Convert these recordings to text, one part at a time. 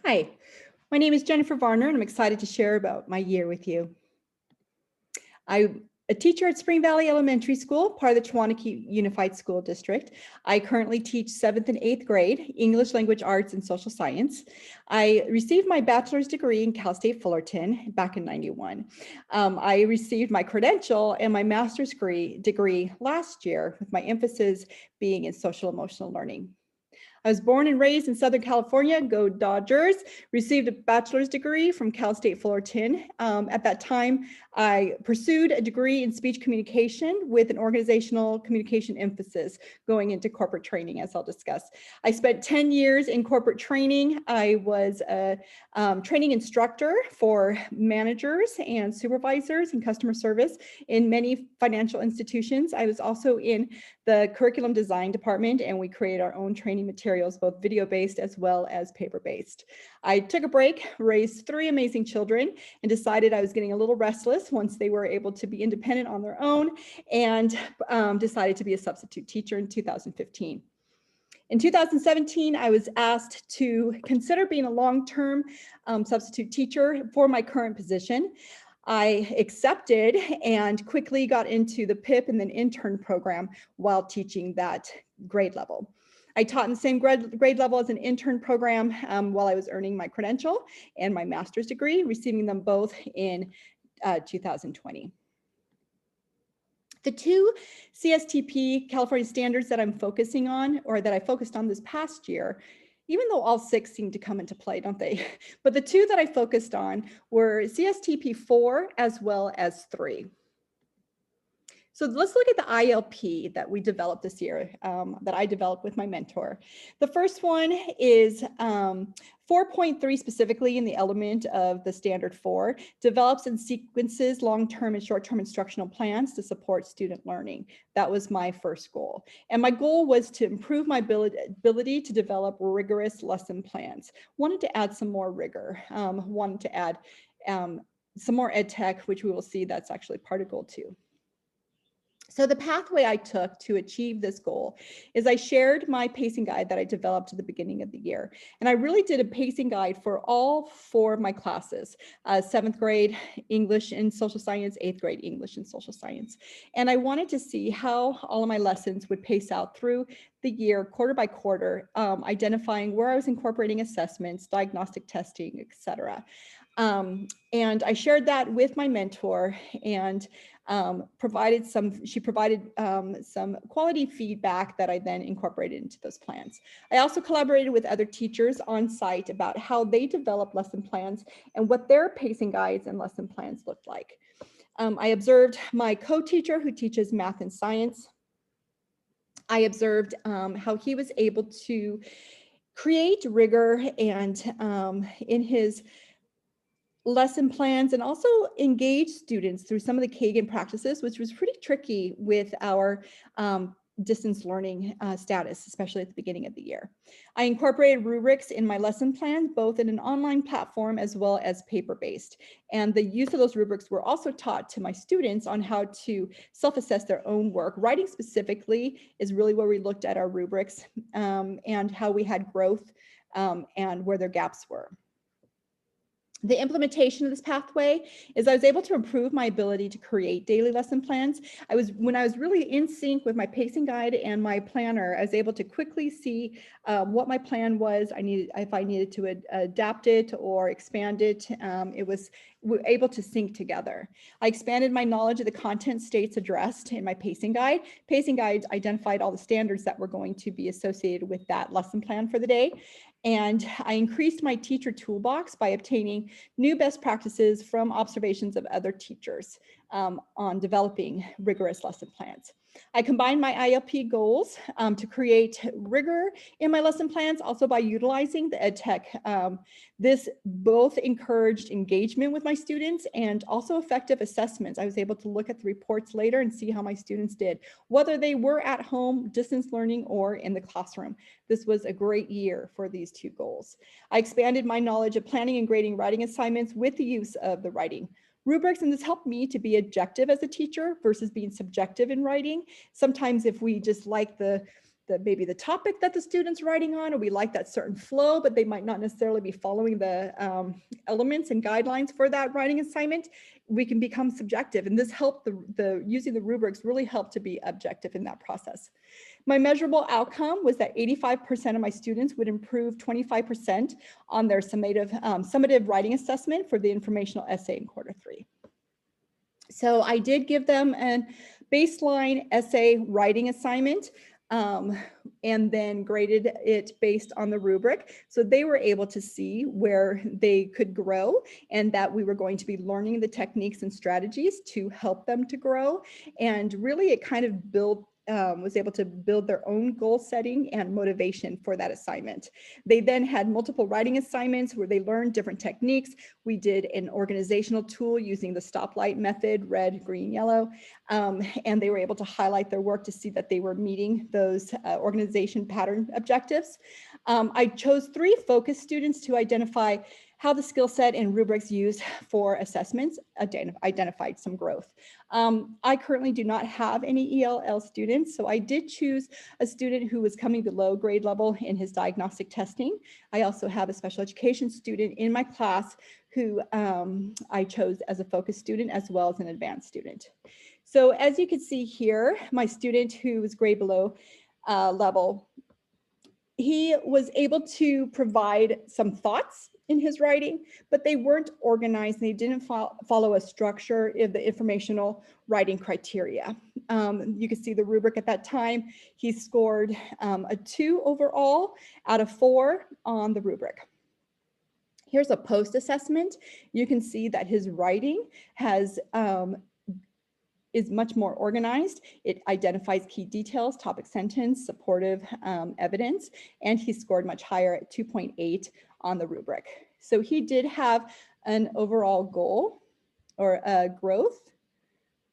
Hi, my name is Jennifer Varner, and I'm excited to share about my year with you. I'm a teacher at Spring Valley Elementary School, part of the Tewaniki Unified School District. I currently teach 7th and 8th grade, English Language Arts and Social Science. I received my bachelor's degree in Cal State Fullerton back in '91. I received my credential and my master's degree last year, with my emphasis being in social emotional learning. I was born and raised in Southern California, go Dodgers, received a bachelor's degree from Cal State Fullerton. At that time, I pursued a degree in speech communication with an organizational communication emphasis going into corporate training, as I'll discuss. I spent 10 years in corporate training. I was a training instructor for managers and supervisors in customer service in many financial institutions. I was also in the curriculum design department, and we created our own training materials, both video-based as well as paper-based. I took a break, raised 3 amazing children, and decided I was getting a little restless once they were able to be independent on their own, and decided to be a substitute teacher in 2015. In 2017, I was asked to consider being a long-term substitute teacher for my current position. I accepted and quickly got into the PIP and then intern program while teaching that grade level. I taught in the same grade level as an intern program while I was earning my credential and my master's degree, receiving them both in 2020. The 2 CSTP California standards that I'm focusing on, or that I focused on this past year, even though all 6 seem to come into play, don't they? But the 2 that I focused on were CSTP 4 as well as 3. So let's look at the ILP that we developed this year, that I developed with my mentor. The first one is 4.3 specifically in the element of the standard 4, develops and sequences long-term and short-term instructional plans to support student learning. That was my first goal. And my goal was to improve my ability to develop rigorous lesson plans. Wanted to add some more rigor, wanted to add some more ed tech, which we will see that's actually part of goal 2. So the pathway I took to achieve this goal is I shared my pacing guide that I developed at the beginning of the year. And I really did a pacing guide for all 4 of my classes, 7th grade English and social science, 8th grade English and social science. And I wanted to see how all of my lessons would pace out through the year, quarter by quarter, identifying where I was incorporating assessments, diagnostic testing, etc. And I shared that with my mentor, and she provided some quality feedback that I then incorporated into those plans. I also collaborated with other teachers on site about how they develop lesson plans and what their pacing guides and lesson plans looked like. I observed my co-teacher who teaches math and science. I observed how he was able to create rigor and in his lesson plans, and also engage students through some of the Kagan practices, which was pretty tricky with our distance learning status, especially at the beginning of the year. I incorporated rubrics in my lesson plans, both in an online platform as well as paper-based. And the use of those rubrics were also taught to my students on how to self-assess their own work. Writing specifically is really where we looked at our rubrics and how we had growth and where their gaps were. The implementation of this pathway is I was able to improve my ability to create daily lesson plans. When I was really in sync with my pacing guide and my planner, I was able to quickly see what my plan was. If I needed to adapt it or expand it, we were able to sync together. I expanded my knowledge of the content states addressed in my pacing guide. Pacing guides identified all the standards that were going to be associated with that lesson plan for the day. And I increased my teacher toolbox by obtaining new best practices from observations of other teachers on developing rigorous lesson plans. I combined my ILP goals to create rigor in my lesson plans, also by utilizing the EdTech. This both encouraged engagement with my students and also effective assessments. I was able to look at the reports later and see how my students did, whether they were at home, distance learning, or in the classroom. This was a great year for these 2 goals. I expanded my knowledge of planning and grading writing assignments with the use of the writing rubrics, and this helped me to be objective as a teacher versus being subjective in writing. Sometimes if we just like the maybe the topic that the student's writing on, or we like that certain flow, but they might not necessarily be following the elements and guidelines for that writing assignment, we can become subjective. And this helped using the rubrics really helped to be objective in that process. My measurable outcome was that 85% of my students would improve 25% on their summative writing assessment for the informational essay in quarter 3. So I did give them a baseline essay writing assignment, and then graded it based on the rubric. So they were able to see where they could grow, and that we were going to be learning the techniques and strategies to help them to grow. And really it kind of was able to build their own goal setting and motivation for that assignment. They then had multiple writing assignments where they learned different techniques. We did an organizational tool using the stoplight method, red, green, yellow, and they were able to highlight their work to see that they were meeting those organization pattern objectives. I chose 3 focus students to identify how the skill set and rubrics used for assessments identified some growth. I currently do not have any ELL students, so I did choose a student who was coming below grade level in his diagnostic testing. I also have a special education student in my class who I chose as a focus student as well as an advanced student. So as you can see here, my student who was grade below level, he was able to provide some thoughts in his writing, but they weren't organized. They didn't follow a structure of the informational writing criteria. You can see the rubric at that time. He scored a 2 overall out of 4 on the rubric. Here's a post assessment. You can see that his writing is much more organized. It identifies key details, topic sentence, supportive evidence, and he scored much higher at 2.8 on the rubric. So he did have an overall goal or a growth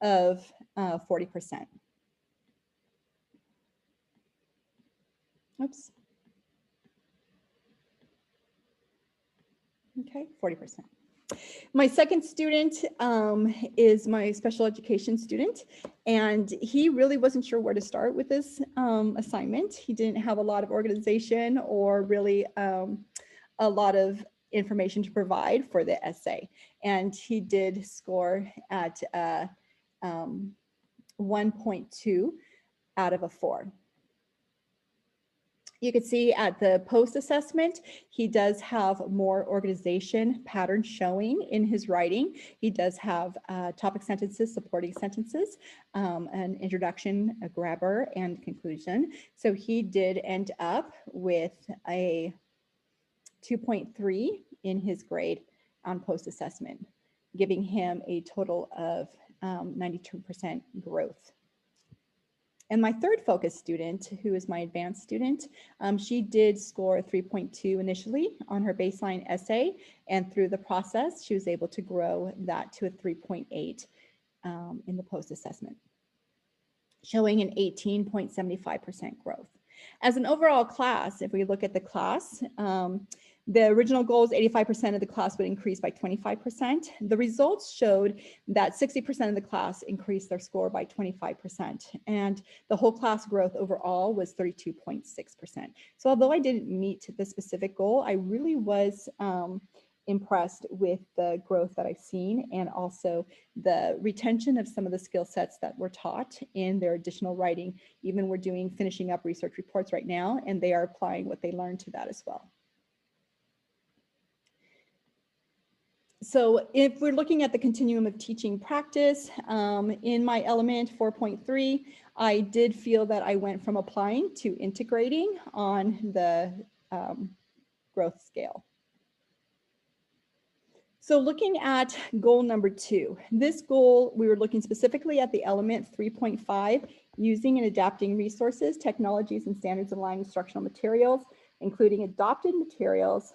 of 40%. Oops. Okay, 40%. My second student is my special education student, and he really wasn't sure where to start with this assignment. He didn't have a lot of organization or really a lot of information to provide for the essay. And he did score at 1.2 out of a 4. You can see at the post assessment, he does have more organization pattern showing in his writing. He does have topic sentences, supporting sentences, an introduction, a grabber, and conclusion. So he did end up with a 2.3 in his grade on post assessment, giving him a total of 92% growth. And my third focus student, who is my advanced student, she did score 3.2 initially on her baseline essay, and through the process, she was able to grow that to a 3.8 in the post-assessment, showing an 18.75% growth. As an overall class, if we look at the class, the original goal is 85% of the class would increase by 25%. The results showed that 60% of the class increased their score by 25%. And the whole class growth overall was 32.6%. So although I didn't meet the specific goal, I really was impressed with the growth that I've seen, and also the retention of some of the skill sets that were taught in their additional writing. Even we're finishing up research reports right now, and they are applying what they learned to that as well. So if we're looking at the continuum of teaching practice, in my element 4.3, I did feel that I went from applying to integrating on the growth scale. So looking at goal number 2, this goal, we were looking specifically at the element 3.5, using and adapting resources, technologies, and standards aligned instructional materials, including adopted materials,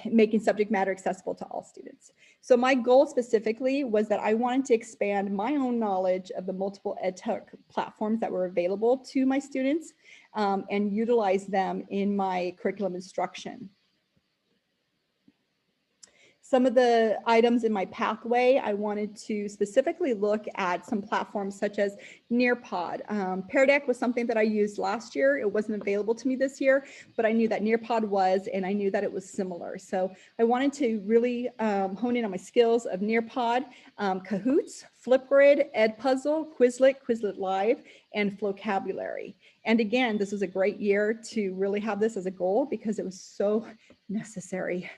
making subject matter accessible to all students. So my goal specifically was that I wanted to expand my own knowledge of the multiple EdTech platforms that were available to my students, and utilize them in my curriculum instruction. Some of the items in my pathway, I wanted to specifically look at some platforms such as Nearpod. Pear Deck was something that I used last year. It wasn't available to me this year, but I knew that Nearpod was, and I knew that it was similar. So I wanted to really hone in on my skills of Nearpod, Kahoots, Flipgrid, Edpuzzle, Quizlet, Quizlet Live, and Flocabulary. And again, this was a great year to really have this as a goal because it was so necessary.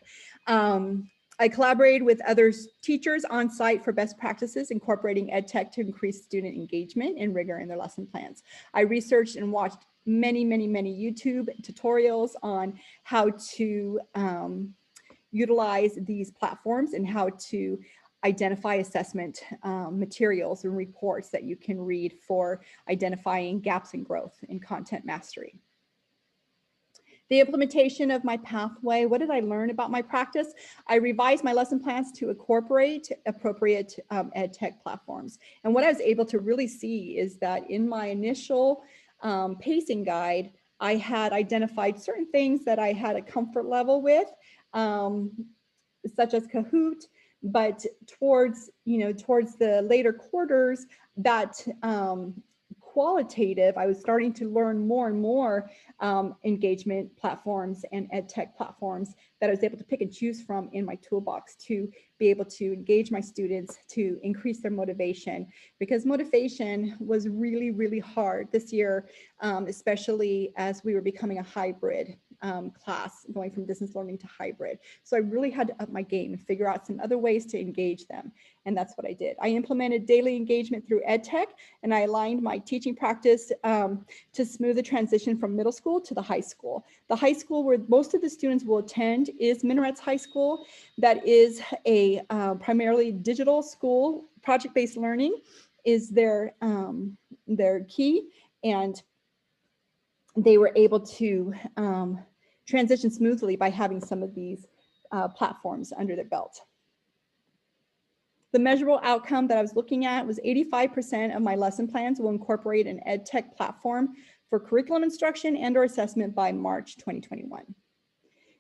I collaborated with other teachers on site for best practices, incorporating EdTech to increase student engagement and rigor in their lesson plans. I researched and watched many YouTube tutorials on how to utilize these platforms and how to identify assessment materials and reports that you can read for identifying gaps in growth in content mastery. The implementation of my pathway, what did I learn about my practice? I revised my lesson plans to incorporate appropriate EdTech platforms. And what I was able to really see is that in my initial pacing guide, I had identified certain things that I had a comfort level with, such as Kahoot, but towards the later quarters, that qualitative, I was starting to learn more and more engagement platforms and EdTech platforms that I was able to pick and choose from in my toolbox to be able to engage my students, to increase their motivation, because motivation was really hard this year, especially as we were becoming a hybrid class, going from distance learning to hybrid. So I really had to up my game and figure out some other ways to engage them. And that's what I did. I implemented daily engagement through EdTech, and I aligned my teaching practice to smooth the transition from middle school to the high school. The high school where most of the students will attend is Minarets High School. That is a primarily digital school. Project-based learning is their key, and they were able to transition smoothly by having some of these platforms under their belt. The measurable outcome that I was looking at was 85% of my lesson plans will incorporate an EdTech platform for curriculum instruction and/or assessment by March 2021.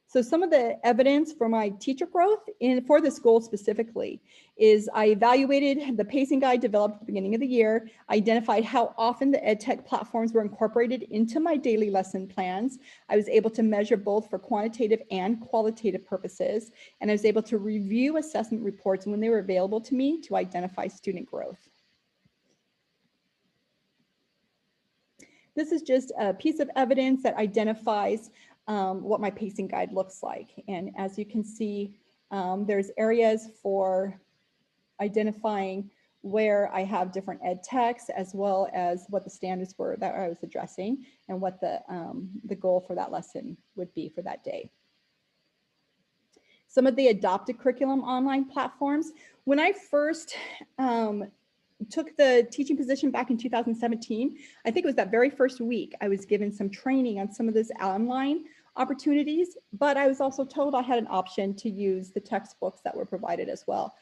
So some of the evidence for my teacher growth for this goal specifically is I evaluated the pacing guide developed at the beginning of the year, identified how often the EdTech platforms were incorporated into my daily lesson plans. I was able to measure both for quantitative and qualitative purposes, and I was able to review assessment reports when they were available to me to identify student growth. This is just a piece of evidence that identifies what my pacing guide looks like. And as you can see, there's areas for identifying where I have different ed texts, as well as what the standards were that I was addressing and what the goal for that lesson would be for that day. Some of the adopted curriculum online platforms. When I first took the teaching position back in 2017, I think it was that very first week, I was given some training on some of this online opportunities, but I was also told I had an option to use the textbooks that were provided as well.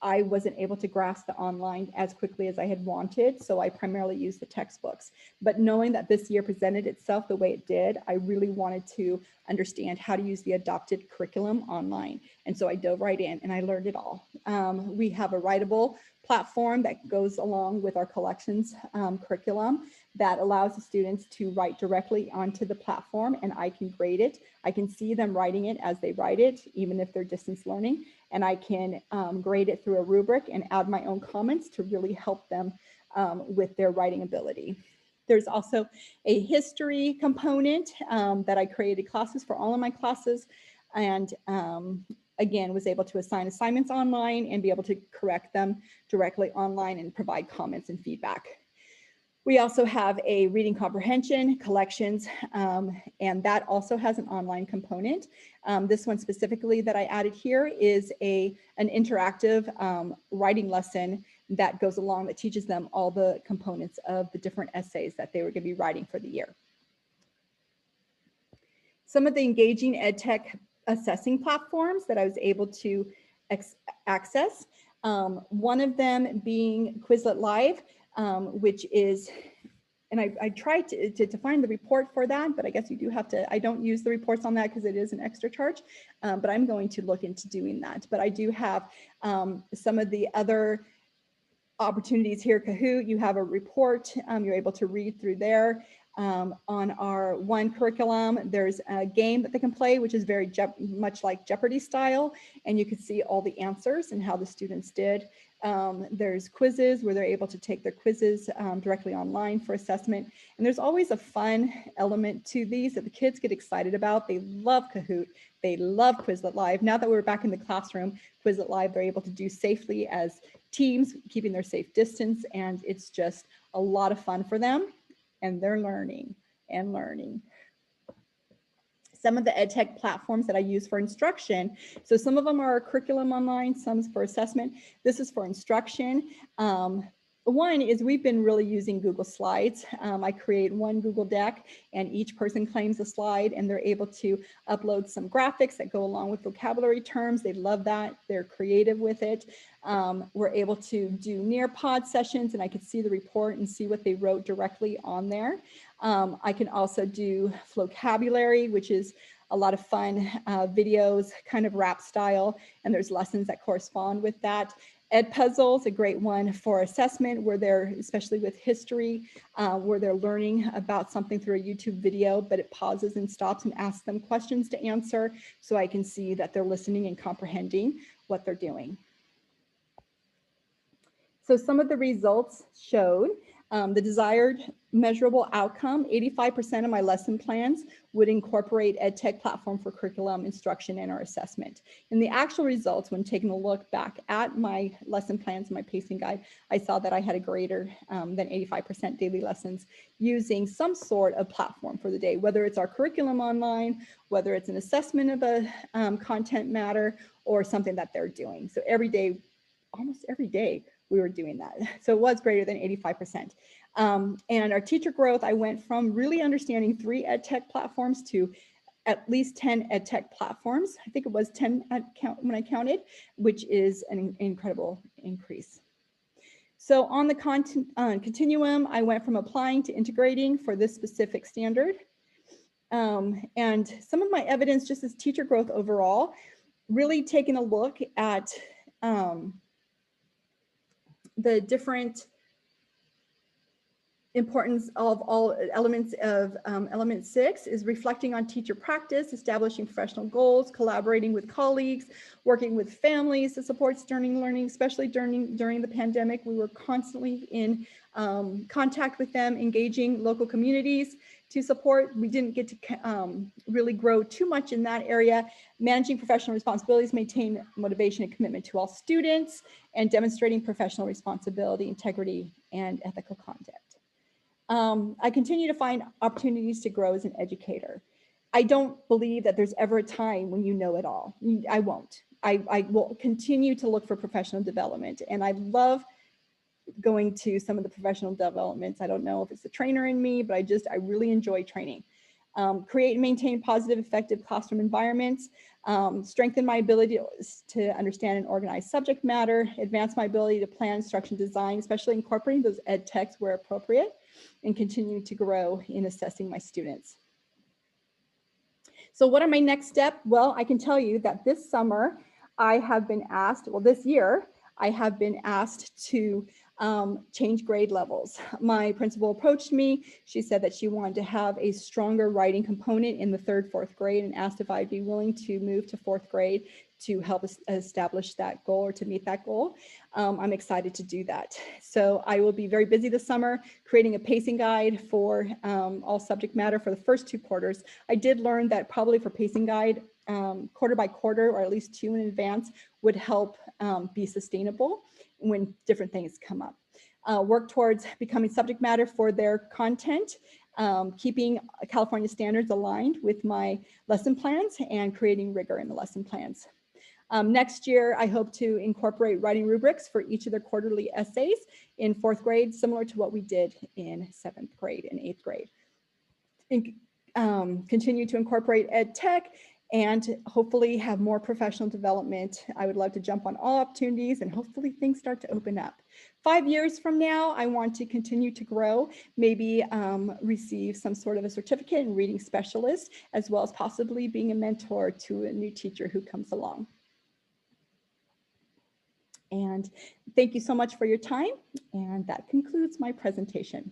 I wasn't able to grasp the online as quickly as I had wanted, so I primarily used the textbooks. But knowing that this year presented itself the way it did, I really wanted to understand how to use the adopted curriculum online. And so I dove right in and I learned it all. We have a writable platform that goes along with our collections curriculum that allows the students to write directly onto the platform, and I can grade it. I can see them writing it as they write it, even if they're distance learning, and I can grade it through a rubric and add my own comments to really help them with their writing ability. There's also a history component that I created classes for all of my classes, and again, was able to assign assignments online and be able to correct them directly online and provide comments and feedback. We also have a reading comprehension, collections, and that also has an online component. This one specifically that I added here is an interactive writing lesson that goes along that teaches them all the components of the different essays that they were going to be writing for the year. Some of the engaging EdTech assessing platforms that I was able to access, one of them being Quizlet Live, which is and I tried to find the report for that, but I guess you do have to, I don't use the reports on that because it is an extra charge, but I'm going to look into doing that. But I do have some of the other opportunities here. Kahoot, you have a report, you're able to read through there. On our One curriculum, there's a game that they can play, which is very much like Jeopardy style, and you can see all the answers and how the students did. There's quizzes where they're able to take their quizzes directly online for assessment. And there's always a fun element to these that the kids get excited about. They love Kahoot. They love Quizlet Live. Now that we're back in the classroom, Quizlet Live, they're able to do safely as teams, keeping their safe distance. And it's just a lot of fun for them. And they're learning and learning. Some of the EdTech platforms that I use for instruction. So some of them are curriculum online, some for assessment. This is for instruction. One is we've been really using Google Slides. I create one Google Deck and each person claims a slide and they're able to upload some graphics that go along with vocabulary terms. They love that. They're creative with it. We're able to do Nearpod sessions and I could see the report and see what they wrote directly on there. I can also do vocabulary, which is a lot of fun videos, kind of rap style, and there's lessons that correspond with that. Edpuzzle is a great one for assessment where they're, especially with history, where they're learning about something through a YouTube video, but it pauses and stops and asks them questions to answer so I can see that they're listening and comprehending what they're doing. So some of the results showed the desired measurable outcome. 85% of my lesson plans would incorporate EdTech platform for curriculum instruction and or assessment. And the actual results, when taking a look back at my lesson plans and my pacing guide, I saw that I had a greater than 85% daily lessons using some sort of platform for the day, whether it's our curriculum online, whether it's an assessment of a content matter or something that they're doing. So every day, almost every day, we were doing that. So it was greater than 85%. And our teacher growth, I went from really understanding 3 EdTech platforms to at least 10 EdTech platforms. I think it was 10 when I counted, which is an incredible increase. So on the content continuum, I went from applying to integrating for this specific standard. And some of my evidence just as teacher growth overall, really taking a look at the different importance of all elements of element 6 is reflecting on teacher practice, establishing professional goals, collaborating with colleagues, working with families to support learning, especially during the pandemic. We were constantly in contact with them, engaging local communities to support. We didn't get to really grow too much in that area. Managing professional responsibilities, maintain motivation and commitment to all students, and demonstrating professional responsibility, integrity, and ethical conduct. I continue to find opportunities to grow as an educator. I don't believe that there's ever a time when you know it all. I won't. I will continue to look for professional development, and I love going to some of the professional developments. I don't know if it's the trainer in me, but I really enjoy training. Create and maintain positive, effective classroom environments, strengthen my ability to understand and organize subject matter, advance my ability to plan instruction design, especially incorporating those ed techs where appropriate, and continue to grow in assessing my students. So what are my next steps? Well, I can tell you that this summer I have been asked, well, this year I have been asked to change grade levels. My principal approached me. She said that she wanted to have a stronger writing component in the 3rd, 4th grade and asked if I'd be willing to move to 4th grade to help establish that goal or to meet that goal. I'm excited to do that. So I will be very busy this summer creating a pacing guide for all subject matter for the first 2 quarters. I did learn that probably for pacing guide, quarter by quarter or at least 2 in advance would help be sustainable when different things come up. Work towards becoming subject matter for their content, keeping California standards aligned with my lesson plans and creating rigor in the lesson plans. Next year, I hope to incorporate writing rubrics for each of their quarterly essays in 4th grade, similar to what we did in 7th grade and 8th grade. Continue to incorporate ed tech and hopefully have more professional development. I would love to jump on all opportunities and hopefully things start to open up. 5 years from now, I want to continue to grow, maybe receive some sort of a certificate in reading specialist, as well as possibly being a mentor to a new teacher who comes along. And thank you so much for your time. And that concludes my presentation.